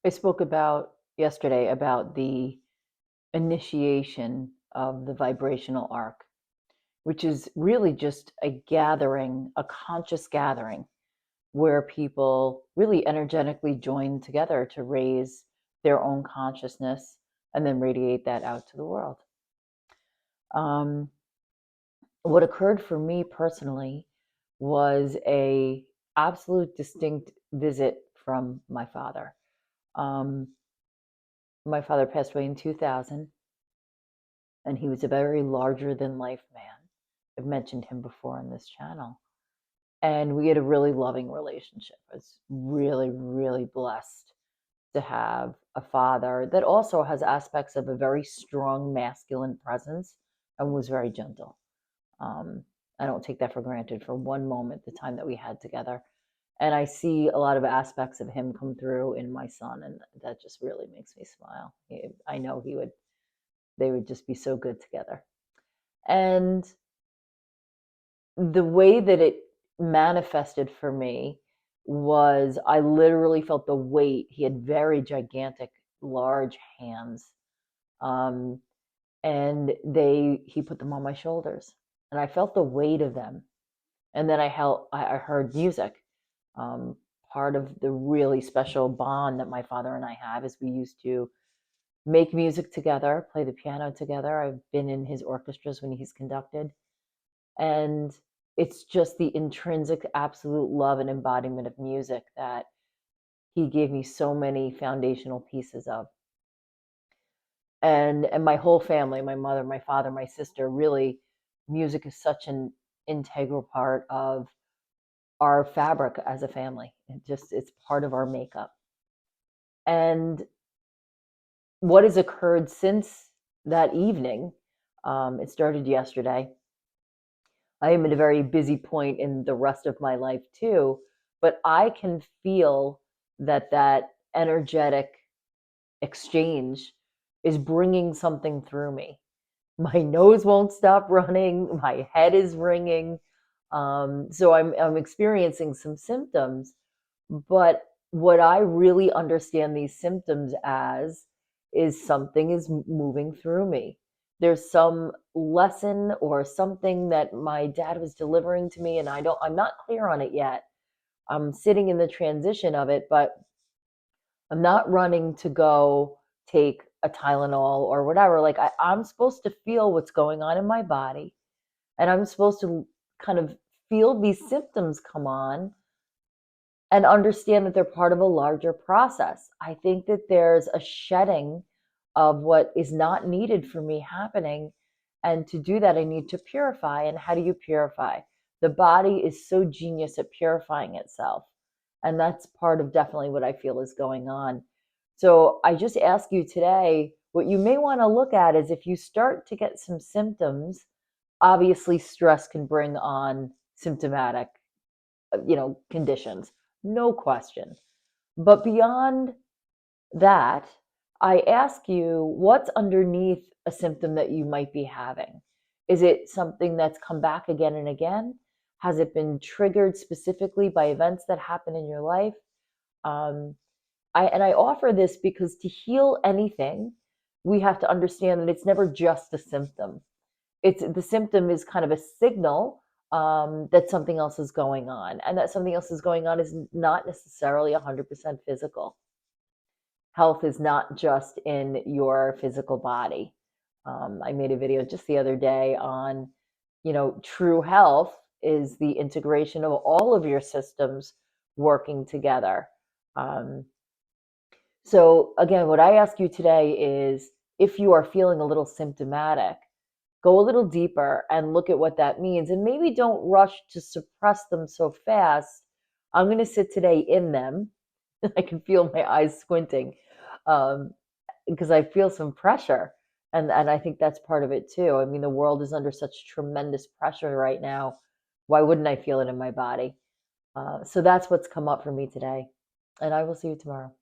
I spoke about yesterday about the initiation of the vibrational arc, which is really just a gathering, a conscious gathering where people really energetically join together to raise their own consciousness and then radiate that out to the world. Um, what occurred for me personally was a absolute distinct visit from my father. Um, my father passed away in 2000, and he was a very larger than life man. I've mentioned him before on this channel. And we had a really loving relationship. I was really, really blessed to have a father that also has aspects of a very strong masculine presence and was very gentle. Um, I don't take that for granted for one moment, the time that we had together. And I see a lot of aspects of him come through in my son, and that just really makes me smile. I know they would just be so good together. And the way that it manifested for me was I literally felt the weight. He had very gigantic, large hands. Um, and he put them on my shoulders, and I felt the weight of them. And then I heard music. Um, Part of the really special bond that my father and I have is we used to make music together, play the piano together. I've been in his orchestras when he's conducted. And it's just the intrinsic absolute love and embodiment of music that he gave me so many foundational pieces of. And my whole family, my mother, my father, my sister, really, music is such an integral part of our fabric as a family. It's part of our makeup. And what has occurred since that evening, it started yesterday. I am at a very busy point in the rest of my life too, but I can feel that energetic exchange is bringing something through me. My nose won't stop running, my head is ringing. So I'm experiencing some symptoms, but what I really understand these symptoms as is something is moving through me. There's some lesson or something that my dad was delivering to me, and I'm not clear on it yet. I'm sitting in the transition of it, but I'm not running to go take a Tylenol or whatever. Like I'm supposed to feel what's going on in my body, and I'm supposed to kind of feel these symptoms come on and understand that they're part of a larger process. I think that there's a shedding of what is not needed for me happening. And to do that, I need to purify. And how do you purify? The body is so genius at purifying itself. And that's part of definitely what I feel is going on. So I just ask you today, what you may want to look at is if you start to get some symptoms, obviously stress can bring on symptomatic conditions, no question. But beyond that, I ask you what's underneath a symptom that you might be having. Is it something that's come back again and again? Has it been triggered specifically by events that happen in your life? um, I offer this because to heal anything, we have to understand that it's never just a symptom. It's the symptom is kind of a signal that something else is going on, and that something else is going on is not necessarily 100% physical. Health is not just in your physical body. I made a video just the other day on, true health is the integration of all of your systems working together. Um, so again, what I ask you today is if you are feeling a little symptomatic, go a little deeper and look at what that means. And maybe don't rush to suppress them so fast. I'm going to sit today in them. I can feel my eyes squinting because I feel some pressure. And I think that's part of it too. I mean, the world is under such tremendous pressure right now. Why wouldn't I feel it in my body? So that's what's come up for me today. And I will see you tomorrow.